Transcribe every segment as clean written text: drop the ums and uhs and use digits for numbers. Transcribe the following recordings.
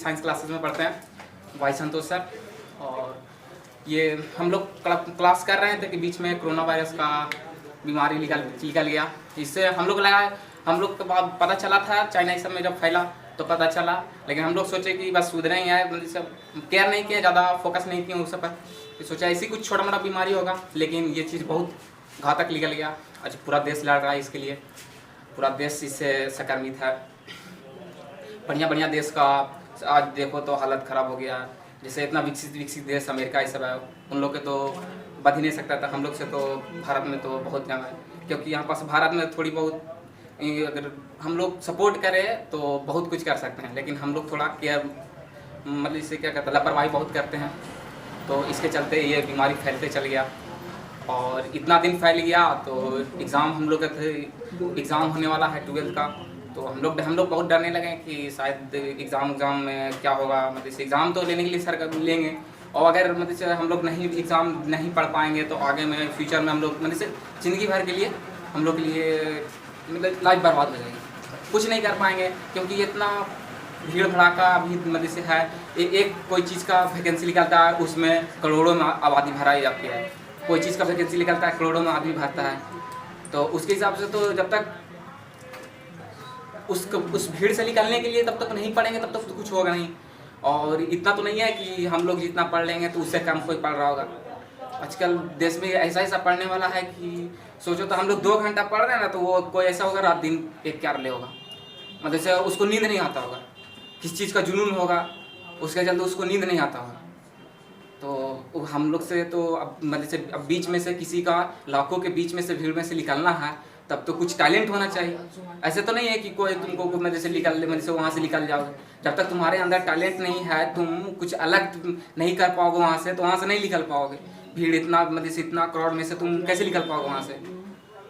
Science classes में पढ़ते हैं, भाई संतोष सर। और ये हम लोग क्लास कर रहे थे कि बीच में कोरोना वायरस का बीमारी निकल गया। इससे हम लोग को पता चला था चाइना सब में जब फैला तो पता चला, लेकिन हम लोग सोचे कि बस सुधरे ही है, मतलब सब केयर नहीं किया, ज़्यादा फोकस नहीं किया उस सब पर। तो सोचा ऐसी कुछ छोटा मोटा बीमारी होगा, लेकिन ये चीज़ बहुत घातक निकल गया। आज पूरा देश लड़ रहा है इसके लिए, पूरा देश इससे संक्रमित है। बढ़िया देश का आज देखो तो हालत ख़राब हो गया। जैसे इतना विकसित देश अमेरिका ये सब है, उन लोग के तो बच ही नहीं सकता था। हम लोग से तो भारत में तो बहुत ज़्यादा है, क्योंकि यहाँ पास भारत में थोड़ी बहुत अगर हम लोग सपोर्ट करें तो बहुत कुछ कर सकते हैं, लेकिन हम लोग थोड़ा केयर मतलब इससे क्या कहते हैं, लापरवाही बहुत करते हैं। तो इसके चलते ये बीमारी फैलते चल गया और इतना दिन फैल गया। तो एग्ज़ाम हम लोग का एग्ज़ाम होने वाला है 12th का, तो हम लोग बहुत डरने लगे कि शायद एग्ज़ाम में क्या होगा। मतलब इस एग्ज़ाम तो लेने के लिए सर लेंगे, और अगर मतलब हम लोग एग्ज़ाम नहीं पढ़ पाएंगे तो आगे में फ्यूचर में हम लोग मतलब ज़िंदगी भर के लिए हम लोग के लिए मतलब लाइफ बर्बाद हो जाएगी, कुछ नहीं कर पाएंगे। क्योंकि इतना भीड़ भड़ाका अभी मतलब से है, एक कोई चीज़ का वैकेंसी निकलता है उसमें करोड़ों में आबादी भराई जाती है। कोई चीज़ का वैकेंसी निकलता है करोड़ों में आदमी भरता है, तो उसके हिसाब से तो जब तक उस भीड़ से निकलने के लिए तब तक नहीं पढ़ेंगे तब तक तो कुछ होगा नहीं। और इतना तो नहीं है कि हम लोग जितना पढ़ लेंगे तो उससे कम कोई पढ़ रहा होगा। आजकल देश में ऐसा पढ़ने वाला है कि सोचो तो हम लोग 2 घंटा पढ़ रहे हैं ना, तो वो कोई ऐसा होगा रात दिन 1-4 ले होगा, मतलब से उसको नींद नहीं आता होगा, किस चीज़ का जुनून होगा उसके चलते उसको नींद नहीं आता होगा। तो हम लोग से तो अब मतलब से अब बीच में से किसी का लाखों के बीच में से भीड़ में से निकलना है तब तो कुछ टैलेंट होना चाहिए। ऐसे तो नहीं है कि कोई तुमको मतलब से मतलब से वहाँ से निकल जाओगे। जब तक तुम्हारे अंदर टैलेंट नहीं है, तुम कुछ अलग नहीं कर पाओगे वहाँ से, तो वहाँ से नहीं निकल पाओगे। भीड़ इतना मतलब से इतना क्राउड में से तुम कैसे निकल पाओगे वहाँ से।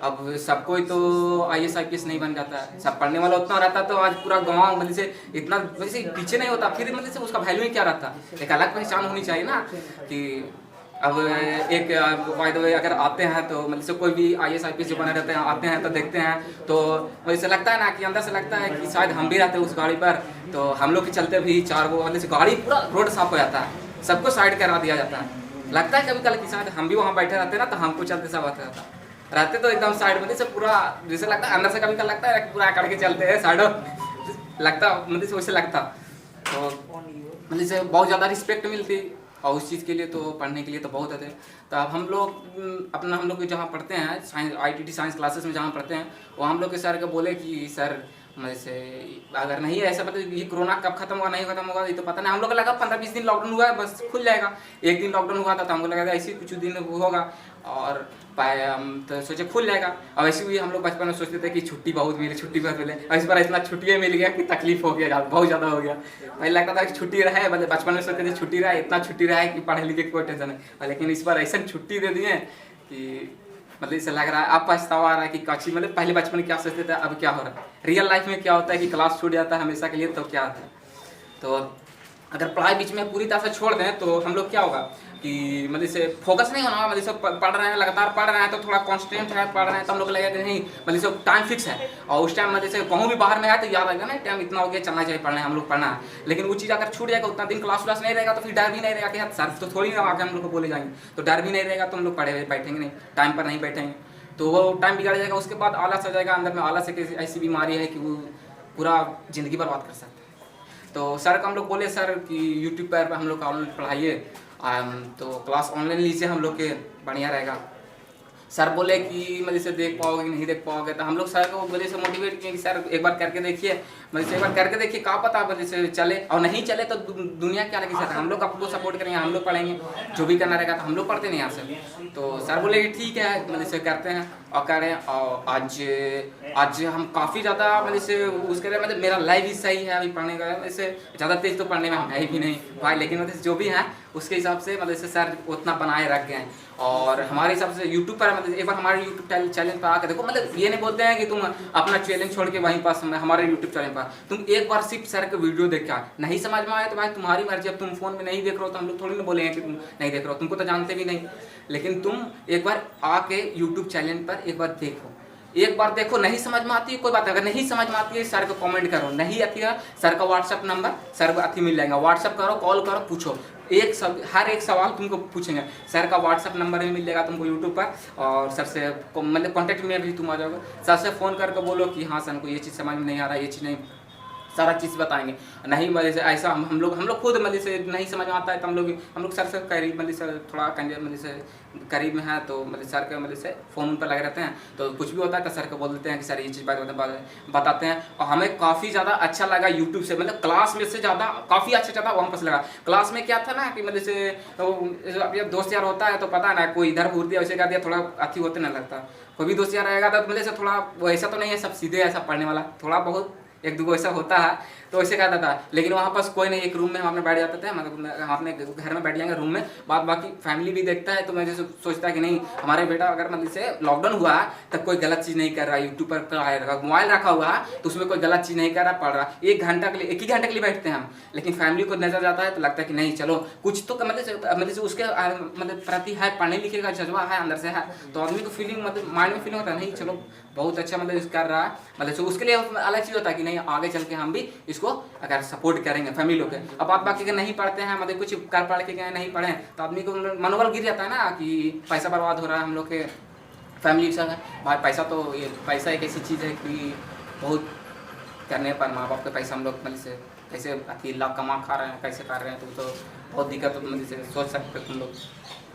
अब सब कोई तो IAS IPS नहीं बन जाता है, सब पढ़ने वाला उतना रहता तो आज पूरा गांव मतलब से इतना मतलब से पीछे नहीं होता, फिर मतलब से उसका वैल्यू ही क्या रहता। एक अलग पहचान होनी चाहिए ना कि अब एक बाय द वे अगर आते हैं तो मतलब से कोई भी IAS IPS जो बने रहते हैं आते हैं तो देखते हैं तो वैसे लगता है ना कि अंदर से लगता है कि शायद हम भी रहते हैं उस गाड़ी पर, तो हम लोग के चलते भी 4 गो मतलब से गाड़ी पूरा रोड साफ हो जाता है, सबको साइड करा दिया जाता है। लगता है कभी कल कि शायद हम भी वहाँ बैठे रहते ना तो हमको चलते सब आता था, रहते तो एकदम साइड में से पूरा जैसे लगता है अंदर से कभी कल लगता है पूरा करके चलते हैं साइड लगता मतलब से वैसे लगता। तो मतलब से बहुत ज़्यादा रिस्पेक्ट मिलती और उस चीज़ के लिए तो पढ़ने के लिए तो बहुत होते। तो अब हम लोग जहाँ पढ़ते हैं साइंस ITT साइंस क्लासेस में जहाँ पढ़ते हैं वो हम लोग के सर को बोले कि सर मतलब से अगर नहीं है ऐसा मतलब ये कोरोना कब खत्म होगा नहीं खत्म होगा ये तो पता नहीं। हम लोग को लगा 15-20 दिन लॉकडाउन हुआ है बस खुल जाएगा, 1 दिन लॉकडाउन हुआ था तो हमको लगा था ऐसे कुछ दिन होगा और तो सोचे खुल जाएगा। अब ऐसे भी हम लोग बचपन में सोचते थे कि छुट्टी बहुत मिले और इस बार इतना छुट्टियाँ मिल गया कि तकलीफ हो गया, बहुत ज़्यादा हो गया। पहले लगता था कि छुट्टी रहे, मतलब बचपन में सोचते थे छुट्टी रहे, इतना छुट्टी रहा है कि पढ़े लिखे कोई टेंशन नहीं, लेकिन इस बार ऐसा छुट्टी दे दिए कि मतलब इसे लग रहा है अब पछतावा आ रहा है कि काची मतलब पहले बचपन में क्या सोचते थे अब क्या हो रहा है। रियल लाइफ में क्या होता है कि क्लास छूट जाता है हमेशा के लिए, तो क्या होता है। तो अगर पढ़ाई बीच में पूरी तरह से छोड़ दें तो हम लोग क्या होगा कि मतलब से फोकस नहीं होना, मतलब से पढ़ रहे हैं लगातार पढ़ रहे हैं तो थोड़ा कॉन्स्टेंट है पढ़ रहे हैं तो हम लोग लगेगा कि नहीं मतलब से टाइम फिक्स है और उस टाइम मतलब से कहूँ भी बाहर में आए तो याद आएगा ना टाइम इतना हो गया चलना चाहिए पढ़ना है हम लोग पढ़ना है। लेकिन वो चीज़ अगर छूट जाएगा उतना दिन क्लास व्लास नहीं रहेगा तो फिर डर भी नहीं रहेगा कि यार सर तो थोड़ी ना आगे हम लोग को बोले जाएंगे, तो डर भी नहीं रहेगा तो हम लोग पढ़े बैठेंगे नहीं, टाइम पर नहीं बैठेंगे तो वो टाइम बिगड़ जाएगा। उसके बाद आलस आ जाएगा, अंदर में आलस एक ऐसी बीमारी है कि वो पूरा ज़िंदगी बर्बाद कर सकता है। तो सर को हम लोग बोले सर कि यूट्यूब पर हम लोग का ऑनलाइन पढ़ाइए, तो क्लास ऑनलाइन लीजिए हम लोग के बढ़िया रहेगा। सर बोले कि मतलब से देख पाओगे कि नहीं देख पाओगे, तो हम लोग सर को बोले से मोटिवेट किए कि सर एक बार करके देखिए, मतलब से एक बार करके देखिए क्या पता मतलब से चले और नहीं चले तो दुनिया क्या लगी सर, हम लोग आपको सपोर्ट करेंगे, हम लोग पढ़ेंगे जो भी करना रहेगा तो हम लोग पढ़ते नहीं यहाँ से। तो सर बोले कि ठीक है मतलब से करते हैं और करें। और आज हम काफ़ी ज़्यादा मतलब से उसके लिए मतलब मेरा लाइफ ही सही है अभी पढ़ने का, वैसे ज़्यादा तेज तो पढ़ने में हम है भी नहीं भाई, लेकिन मतलब जो भी हैं उसके हिसाब से मतलब से सर उतना बनाए रख गए हैं। और हमारे हिसाब से यूट्यूब पर मतलब एक बार हमारे यूट्यूब चैनल पर आकर देखो, मतलब ये नहीं बोलते हैं कि तुम अपना चैलेंज छोड़ के वहीं पास हमारे यूट्यूब चैनल पर तुम एक बार सिर्फ सर का वीडियो देख के आ, नहीं समझ में आए तो भाई तुम्हारी मर्जी, अब तुम फोन में नहीं देख रहे हो तो हम लोग थोड़ी ना बोलेंगे कि तुम नहीं देख रहे हो, तुमको तो जानते भी नहीं, लेकिन तुम एक बार आके यूट्यूब चैनल पर एक बार देखो, एक बार देखो, नहीं समझ में आती है कोई बात, अगर नहीं समझ में आती है सर को कमेंट करो, नहीं आती है सर का व्हाट्सअप नंबर, सर को अथी मिल जाएगा, व्हाट्सअप करो, कॉल करो, पूछो, हर एक सवाल तुमको पूछेंगे, सर का व्हाट्सअप नंबर भी मिल जाएगा तुमको यूट्यूब पर, और सर से मतलब कॉन्टैक्ट में भी तुम आ जाओगे, सर से फ़ोन करके बोलो कि हाँ सर को ये चीज़ समझ में नहीं आ रहा, ये चीज़ नहीं, सारा चीज़ बताएंगे। नहीं मतलब से ऐसा हम लोग खुद मतलब से नहीं समझ में आता है तो हम लोग सर से करीब मतलब से थोड़ा मतलब से करीब में है, तो मतलब सर के मतलब से फ़ोन पर लगे रहते हैं, तो कुछ भी होता है तो सर को बोल देते हैं कि सर ये चीज़ बताते हैं। और हमें काफ़ी ज़्यादा अच्छा लगा यूट्यूब से, मतलब क्लास में से ज़्यादा काफ़ी अच्छा ज़्यादा वहाँ पर लगा। क्लास में क्या था ना कि मतलब से अब ये दोस्त यार होता है तो पता है ना, कोई इधर घूर दिया वैसे कर दिया, थोड़ा अथी होते ना लगता, कोई भी दोस्त यार रहेगा तो मतलब से थोड़ा वैसा तो नहीं है सब सीधे ऐसा पढ़ने वाला, थोड़ा बहुत एक दो ऐसा होता है, तो ऐसे कहता था। लेकिन वहाँ पास कोई नहीं, एक रूम में हम अपने बैठ जाते थे, मतलब हम अपने घर में बैठ जाएंगे रूम में, बाकी फैमिली भी देखता है, तो मैं जैसे सोचता है कि नहीं हमारे बेटा अगर मतलब से लॉकडाउन हुआ है तब कोई गलत चीज़ नहीं कर रहा, यूट्यूब पर मोबाइल रखा हुआ है तो उसमें कोई गलत चीज़ नहीं कर रहा, पढ़ रहा, 1 घंटा के लिए 1 ही घंटे के लिए बैठते हैं हम, लेकिन फैमिली को नजर जाता है तो लगता है कि नहीं चलो कुछ तो मतलब से उसके मतलब प्रति है, पढ़ने लिखे का जज्बा है अंदर से है, तो आदमी को फीलिंग मतलब माइंड में फीलिंग होता है नहीं चलो बहुत अच्छा मतलब कर रहा है, मतलब उसके लिए अलग चीज़ होता है कि नहीं आगे चल के हम भी इसको अगर सपोर्ट करेंगे फैमिली लोग के। अब बात बाकी नहीं पढ़ते हैं, मतलब कुछ कर पढ़ के गए नहीं पढ़े तो आदमी को मनोबल गिर जाता है ना कि पैसा बर्बाद हो रहा है हम लोग के फैमिली के साथ। भाई पैसा तो ये पैसा एक ऐसी चीज़ है कि बहुत करने पर माँ बाप का पैसा हम लोग मतलब से कैसे अति लाख कमा खा रहे हैं, कैसे कर रहे हैं, तो बहुत दिक्कत मतलब से सोच सकते तुम लोग,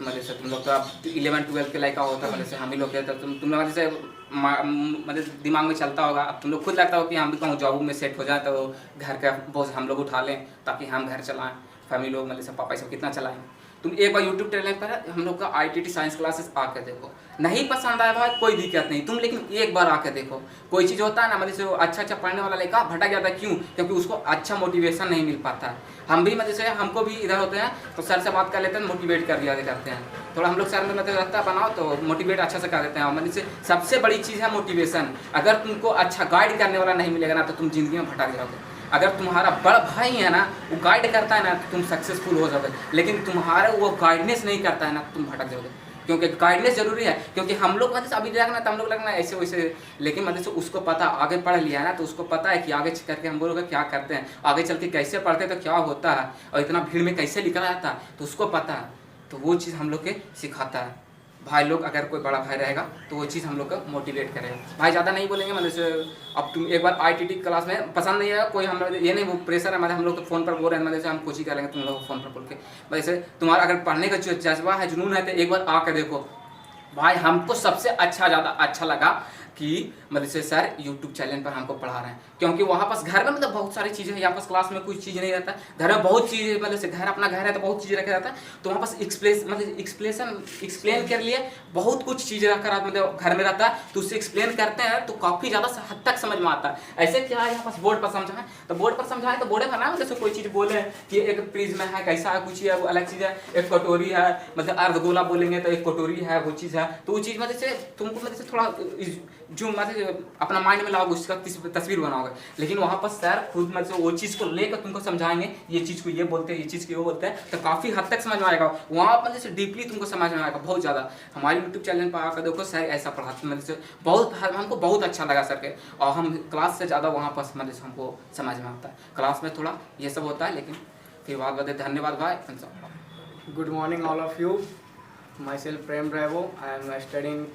मतलब से तुम लोग तो अब 11-12 के लायका होता है, मतलब से हम ही लोग के तो तुम लोग जैसे मतलब दिमाग में चलता होगा, अब तुम लोग खुद लगता हो कि हम भी कहूँ जॉब में सेट हो जाए तो घर का बोझ हम लोग उठा लें ताकि हम घर चलाएं, फैमिली लोग मतलब से पापा सब कितना चलाएं। तुम एक बार यूट्यूब चैनल पर हम लोग का ITT साइंस क्लासेस आके देखो, नहीं पसंद आया भाई कोई दिक्कत नहीं, तुम लेकिन एक बार आके देखो। कोई चीज़ होता है ना मतलब से अच्छा पढ़ने वाला लड़का भटक जाता है, क्यों? क्योंकि उसको अच्छा मोटिवेशन नहीं मिल पाता है। हम भी मतलब से हमको भी इधर होते हैं तो सर से बात कर लेते हैं, मोटिवेट कर दिया करते हैं, थोड़ा हम लोग सर में मतलब रहता बनाओ तो मोटिवेट अच्छा से कर देते हैं। मतलब से सबसे बड़ी चीज़ है मोटिवेशन, अगर तुमको अच्छा गाइड करने वाला नहीं मिलेगा ना तो तुम जिंदगी में भटक जाओगे। अगर तुम्हारा बड़ा भाई है ना वो गाइड करता है ना तो तुम सक्सेसफुल हो जाओगे, लेकिन तुम्हारे वो गाइडनेस नहीं करता है ना तुम भटक जाओगे, क्योंकि गाइडनेस जरूरी है। क्योंकि हम लोग मतलब अभी लगना तो हम लोग लगना ऐसे वैसे, लेकिन मतलब से उसको पता आगे पढ़ लिया है ना तो उसको पता है कि आगे करके हम लोग क्या करते हैं, आगे चल के कैसे पढ़ते हैं तो क्या होता है और इतना भीड़ में कैसे निकला जाता है तो उसको पता है, तो वो चीज़ हम लोग के सिखाता है। भाई लोग अगर कोई बड़ा भाई रहेगा तो वो चीज़ हम लोग को मोटिवेट करेगा। भाई ज़्यादा नहीं बोलेंगे, मतलब से अब तुम एक बार ITT क्लास में पसंद नहीं आया कोई, हम ये नहीं वो प्रेशर है, मतलब हम लोग तो फ़ोन पर बोल रहे हैं, मतलब से हम कुछ ही करेंगे तुम लोग फ़ोन पर बोल के, वैसे तुम्हारा अगर पढ़ने का जो जज्बा है जुनून है तो एक बार आकर देखो। भाई हमको सबसे ज़्यादा अच्छा लगा कि मतलब से सर यूट्यूब चैनल पर हमको पढ़ा रहे हैं, क्योंकि वहाँ पास घर में मतलब बहुत सारी चीज़ें हैं, यहाँ पास क्लास में कुछ चीज़ नहीं रहता, घर में बहुत चीज़ मतलब से घर अपना घर है तो बहुत चीज़ें रखा जाता है, तो वहाँ पास एक्सप्लेन कर लिए बहुत कुछ चीज़ें रखा मतलब घर में रहता है, तो उससे एक्सप्लेन करते हैं तो काफ़ी ज़्यादा हद तक समझ में आता है। ऐसे क्या है यहाँ पास बोर्ड पर समझाएं तो बोर्ड पर समझाएं तो बोर्ड पर ना मतलब कोई चीज़ बोले कि एक प्रिज्म है कैसा है कुछ है वो अलग चीज़ है, एक कटोरी है मतलब अर्धगोला बोलेंगे तो एक कटोरी है वो चीज़ है, तो वो चीज़ मतलब से तुमको मतलब से थोड़ा जो मतलब अपना माइंड में लाओगे उसका तस्वीर बनाओगे, लेकिन वहाँ पर सर खुद मतलब वो चीज़ को लेकर तुमको समझाएंगे ये चीज़ को ये बोलते हैं ये चीज़ को वो बोलते हैं, तो काफ़ी हद तक समझ में आएगा, वहाँ पर मतलब डीपली तुमको समझ में आएगा बहुत ज़्यादा। हमारे यूट्यूब चैनल पर आकर देखो सर ऐसा पढ़ाते मतलब से बहुत हमको बहुत अच्छा लगा सर के, और हम क्लास से ज़्यादा वहाँ पर मतलब हमको समझ में आता है, क्लास में थोड़ा ये सब होता है, लेकिन फिर बात बता धन्यवाद भाई। Good morning all of you. Myself Prem Bravo. I am studying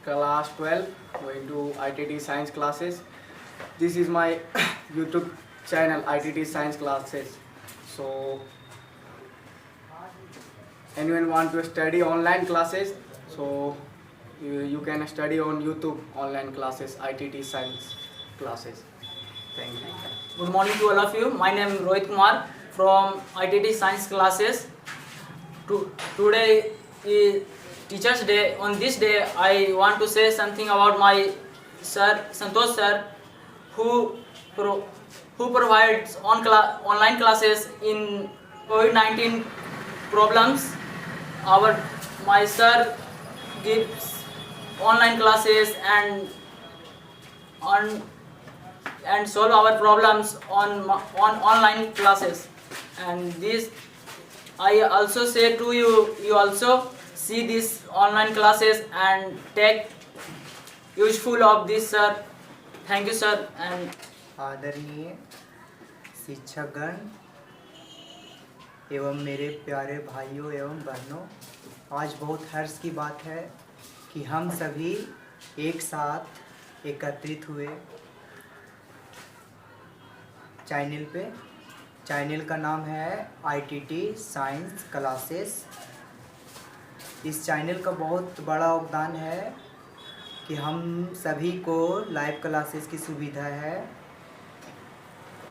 class 12, going to ITT science classes. This is my YouTube channel ITT science classes. So anyone want to study online classes, so you can study on YouTube online classes ITT science classes. Thank you. Good morning to all of you. My name is Rohit Kumar from ITT Science classes. Today is Teachers Day. On this day, I want to say something about my sir, Santosh sir, who provides online classes in COVID-19 problems. My sir gives online classes and solve our problems on online classes, and this I also say to you also see these online classes and take useful of this, sir. Thank you, sir. And आदरणीय शिक्षकगण एवं मेरे प्यारे भाइयों एवं बहनों, आज बहुत हर्ष की बात है कि हम सभी एक साथ एकत्रित हुए चैनल पे। चैनल का नाम है ITT साइंस क्लासेस। इस चैनल का बहुत बड़ा योगदान है कि हम सभी को लाइव क्लासेस की सुविधा है